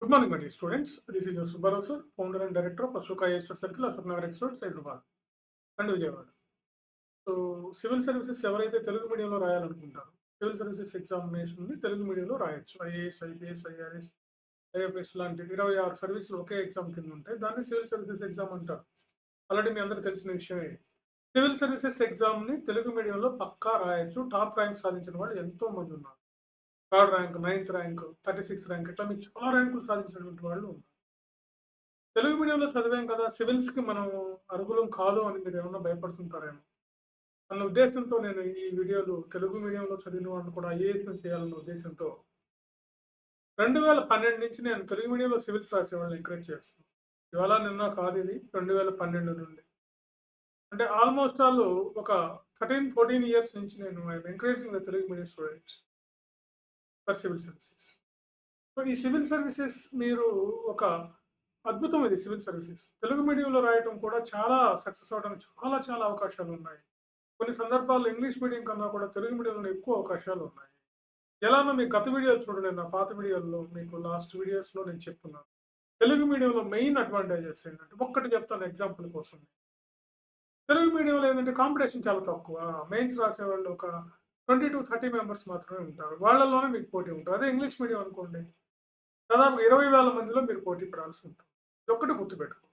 Good morning, my dear students. This is your Subbarao sir, founder and director of Ashoka Institute Circle, Ashok Nagar Institute, Hyderabad and Vijayawada. So civil services ఎవరైతే తెలుగు మీడియంలో రాయాలనుకుంటారో civil services ఎగ్జామినేషన్ని Telugu మీడియంలో రాయొచ్చు. IAS, IPS, IRS, IFS లాంటి 26 సర్వీసులు ఒకే exam కింద ఉంటాయి. దాన్ని civil services exam అంటారు. ఆల్రెడీ మీ అందరికీ తెలిసిన విషయమే. సివిల్ సర్వీసెస్ ఎగ్జామ్ని తెలుగు మీడియంలో పక్కా రాయొచ్చు. టాప్ ర్యాంక్ సాధించిన వాళ్ళు ఎంతో మంది ఉన్నారు. Third rank, 9th rank, 36th rank, ఇట్లా మీకు చాలా ర్యాంకులు సాధించినటువంటి వాళ్ళు ఉన్నారు. తెలుగు మీడియంలో చదివాం కదా, సివిల్స్కి మనం అర్హులం కాదు అని మీరు ఏమన్నా భయపడుతుంటారేమో అన్న ఉద్దేశంతో నేను ఈ వీడియోలు తెలుగు మీడియంలో చదివిన వాళ్ళని కూడా ఐఏఎస్ను చేయాలన్న ఉద్దేశంతో 2012 నుంచి నేను తెలుగు మీడియంలో సివిల్స్ రాసే వాళ్ళని ఎంకరేజ్ చేస్తున్నాను. ఇవాళ నిన్న కాదు, ఇది 2012 నుండి. అంటే ఆల్మోస్ట్ ఆల్ ఒక 13-14 ఇయర్స్ నుంచి నేను I'm encouraging the Telugu medium students for civil services. So ఈ సివిల్ సర్వీసెస్ మీరు ఒక అద్భుతం. ఇది సివిల్ సర్వీసెస్ తెలుగు మీడియంలో రాయటం కూడా చాలా సక్సెస్ అవడానికి చాలా చాలా అవకాశాలు ఉన్నాయి. కొన్ని సందర్భాల్లో ఇంగ్లీష్ మీడియం కన్నా కూడా తెలుగు మీడియంలో ఎక్కువ అవకాశాలు ఉన్నాయి. ఎలానో మీకు గత వీడియోలు చూడండి, నా పాత వీడియోల్లో మీకు లాస్ట్ వీడియోస్లో నేను చెప్తున్నాను. తెలుగు మీడియంలో మెయిన్ అడ్వాంటేజెస్ ఏంటంటే ఒక్కటి చెప్తాను ఎగ్జాంపుల్ కోసం. తెలుగు మీడియంలో ఏంటంటే కాంపిటీషన్ చాలా తక్కువ. మెయిన్స్ రాసేవాళ్ళు ఒక 20 to 30 మెంబర్స్ మాత్రమే ఉంటారు. వాళ్ళలోనే మీకు పోటీ ఉంటుంది. అదే ఇంగ్లీష్ మీడియం అనుకోండి, దాదాపు 20,000 మందిలో మీరు పోటీ పడాల్సి ఉంటుంది. ఒక్కటి గుర్తుపెట్టుకో.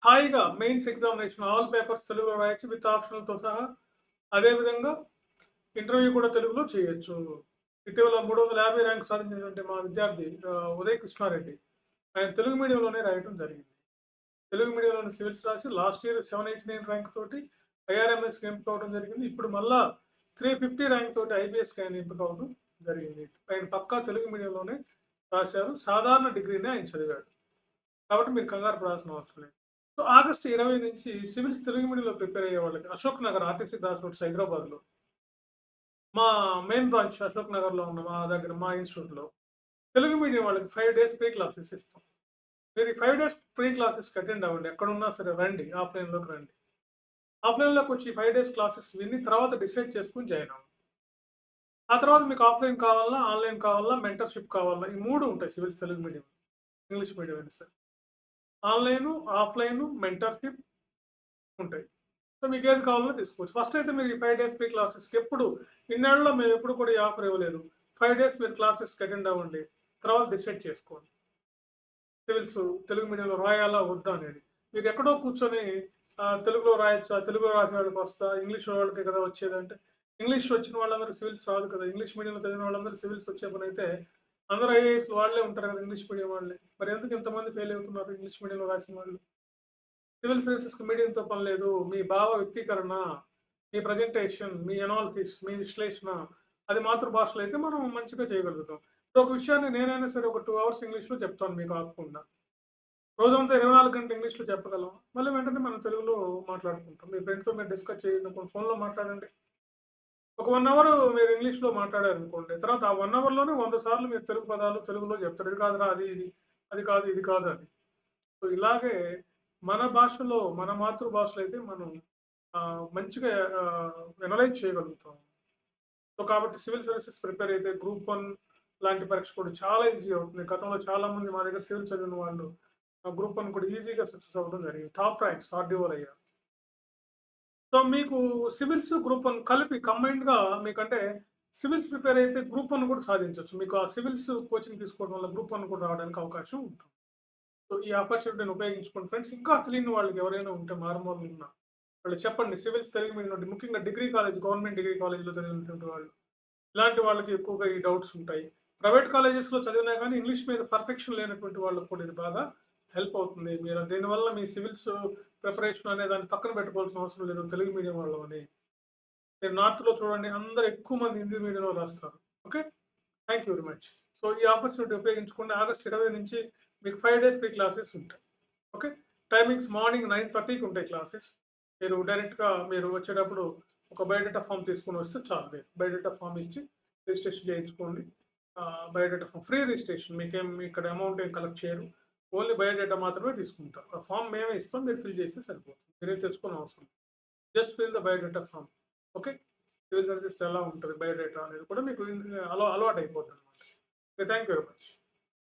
హాయిగా మెయిన్స్ ఎగ్జామినేషన్ ఆల్ పేపర్స్ తెలుగులో రాయొచ్చు విత్ ఆప్షనల్తో సహా. అదేవిధంగా ఇంటర్వ్యూ కూడా తెలుగులో చేయొచ్చు. ఇటీవల 350 ర్యాంక్ సాధించినటువంటి మా విద్యార్థి ఉదయ్ కృష్ణారెడ్డి, ఆయన తెలుగు మీడియంలోనే రాయటం జరిగింది. తెలుగు మీడియంలోని సివిల్స్ రాసి లాస్ట్ ఇయర్ 789 ర్యాంక్ తోటి ఐఆర్ఎంఎస్కి ఎంపిక అవడం జరిగింది. ఇప్పుడు మళ్ళా 350 ర్యాంక్ తోటి ఐబీఎస్కి ఆయన ఎంపిక అవడం జరిగింది. ఆయన పక్కా తెలుగు మీడియంలోనే రాశారు. సాధారణ డిగ్రీనే ఆయన చదివాడు. కాబట్టి మీరు కంగారు పడాల్సిన అవసరం లేదు. సో ఆగస్టు 20 నుంచి సివిల్స్ తెలుగు మీడియంలో ప్రిపేర్ అయ్యే వాళ్ళకి Ashok Nagar RTC class roads హైదరాబాద్లో మా మెయిన్ బ్రాంచ్ అశోక్ నగర్లో ఉన్న మా దగ్గర మా ఇన్స్టిట్యూట్లో తెలుగు మీడియం వాళ్ళకి 5 days ప్రీ క్లాసెస్ ఇస్తాం. మీరు ఈ 5 days ప్రీ క్లాసెస్కి అటెండ్ అవ్వండి. ఎక్కడున్నా సరే రండి, ఆఫ్లైన్లోకి రండి. ఆఫ్లైన్లోకి వచ్చి 5 days క్లాసెస్ విని తర్వాత డిసైడ్ చేసుకుని జాయిన్ అవ్వండి. ఆ తర్వాత మీకు ఆఫ్లైన్ కావాలా, ఆన్లైన్ కావాలా, మెంటర్షిప్ కావాలా, ఈ 3 ఉంటాయి civils Telugu medium. English medium అయినా సరే ఆన్లైను, ఆఫ్లైను, మెంటర్షిప్ ఉంటాయి. సో మీకు ఏది కావాలో తీసుకోవచ్చు. ఫస్ట్ అయితే మీరు ఈ 5 days ప్రీ క్లాసెస్కి ఎప్పుడు ఇన్నేళ్ళలో మేము ఎప్పుడు కూడా ఈ ఆఫర్ ఇవ్వలేదు. 5 days మీరు క్లాసెస్కి అటెండ్ అవ్వండి. తర్వాత డిసైడ్ చేసుకోండి సివిల్స్ తెలుగు మీడియంలో రాయాలా వద్దా అనేది. మీరు ఎక్కడో కూర్చొని తెలుగులో రాయొచ్చా, తెలుగులో రాసే వాళ్ళకి వస్తా, ఇంగ్లీష్ వాళ్ళకి కదా వచ్చేదంటే ఇంగ్లీష్ వచ్చిన వాళ్ళందరూ సివిల్స్ రాదు కదా. ఇంగ్లీష్ మీడియంలో చదివిన వాళ్ళందరూ సివిల్స్ వచ్చే పని అయితే అందరూ ఐఏఎస్ వాళ్ళే ఉంటారు కదా, ఇంగ్లీష్ మీడియం వాళ్ళే. మరి ఎందుకు ఇంతమంది ఫెయిల్ అవుతున్నారు ఇంగ్లీష్ మీడియంలో రాసిన వాళ్ళు? సివిల్ సర్వీసెస్కి మీడియంతో పని లేదు. మీ భావ వ్యక్తీకరణ, మీ ప్రజెంటేషన్, మీ అనాలిసిస్, మీ విశ్లేషణ అది మాతృభాషలో అయితే మనం మంచిగా చేయగలుగుతాం. ఒక విషయాన్ని నేనైనా సరే ఒక 2 hours ఇంగ్లీష్లో చెప్తాను మీకు ఆపకుండా. రోజంతా 24 గంటలు ఇంగ్లీష్లో చెప్పగలం. మళ్ళీ వెంటనే మనం తెలుగులో మాట్లాడుకుంటాం. మీ ఫ్రెండ్తో మీరు డిస్కస్ చేయండి, ఫోన్లో మాట్లాడండి. ఒక 1 hour మీరు ఇంగ్లీష్లో మాట్లాడారనుకోండి, తర్వాత ఆ 1 hourలోనే 100 సార్లు మీరు తెలుగు పదాలు తెలుగులో చెప్తారు. ఇది కాదురా, అది ఇది, అది కాదు ఇది కాదు అని. సో ఇలాగే మన భాషలో, మన మాతృభాషలో అయితే మనం మంచిగా ఎనలైజ్ చేయగలుగుతాం. సో కాబట్టి సివిల్ సర్వీసెస్ ప్రిపేర్ అయితే గ్రూప్ 1 లాంటి పరీక్ష కూడా చాలా ఈజీ అవుతుంది. గతంలో చాలామంది మా దగ్గర సివిల్ చదివిన వాళ్ళు గ్రూప్ 1 కూడా ఈజీగా సక్సెస్ అవ్వడం జరిగింది. టాప్ ర్యాంక్స్ ఆర్డీఓలు అయ్యారు. సో మీకు సివిల్స్ గ్రూప్ 1 కలిపి కంబైన్డ్గా మీకంటే సివిల్స్ ప్రిపేర్ అయితే గ్రూప్ 1 కూడా సాధించవచ్చు. మీకు ఆ సివిల్స్ కోచింగ్ తీసుకోవడం వల్ల గ్రూప్ 1 కూడా రావడానికి అవకాశం ఉంటుంది. సో ఈ ఆపర్చునిటీని ఉపయోగించుకోండి ఫ్రెండ్స్. ఇంకా తెలియని వాళ్ళకి ఎవరైనా ఉంటే మారుమూల ఉన్నా వాళ్ళు చెప్పండి. సివిల్స్ తెలుగు మీడియం ముఖ్యంగా డిగ్రీ కాలేజ్, గవర్నమెంట్ డిగ్రీ కాలేజ్లో చదివినటువంటి వాళ్ళు, ఇలాంటి వాళ్ళకి ఎక్కువగా ఈ డౌట్స్ ఉంటాయి. ప్రైవేట్ కాలేజెస్లో చదివినా కానీ ఇంగ్లీష్ మీద పర్ఫెక్షన్ లేనటువంటి వాళ్ళకి కూడా ఇది బాగా హెల్ప్ అవుతుంది. మీరు దీనివల్ల మీ సివిల్స్ ప్రిపరేషన్ అనే దాన్ని పక్కన పెట్టుకోవాల్సిన అవసరం లేదు తెలుగు మీడియం వాళ్ళు అని. మీరు నార్త్లో చూడండి, అందరూ ఎక్కువ మంది హిందీ మీడియంలో రాస్తారు. Okay, thank you very much. So ఈ ఆపర్చునిటీ ఉపయోగించుకోండి. ఆగస్ట్ 20 నుంచి మీకు 5 days ప్రీ క్లాసెస్ ఉంటాయి. ఓకే, టైమింగ్స్ మార్నింగ్ 9:30కి ఉంటాయి క్లాసెస్. మీరు డైరెక్ట్గా మీరు వచ్చేటప్పుడు ఒక బయోడేటా ఫామ్ తీసుకుని వస్తే చాలు. మీరు బయోడేటా ఫామ్ ఇచ్చి రిజిస్ట్రేషన్ చేయించుకోండి. బయోడేటా ఫామ్ ఫ్రీ రిజిస్ట్రేషన్, మీకేం ఇక్కడ అమౌంట్ ఏం కలెక్ట్ చేయరు. ఓన్లీ బయోడేటా మాత్రమే తీసుకుంటారు. ఆ ఫామ్ మేమే ఇస్తాం, మీరు ఫిల్ చేస్తే సరిపోతుంది. మీరేం తెచ్చుకోని అవసరం. Just fill the biodata form. Okay, civil services ఎలా ఉంటుంది బయోడేటా అనేది కూడా మీకు అలవాటు అయిపోతుంది అనమాట. Okay, thank you very much.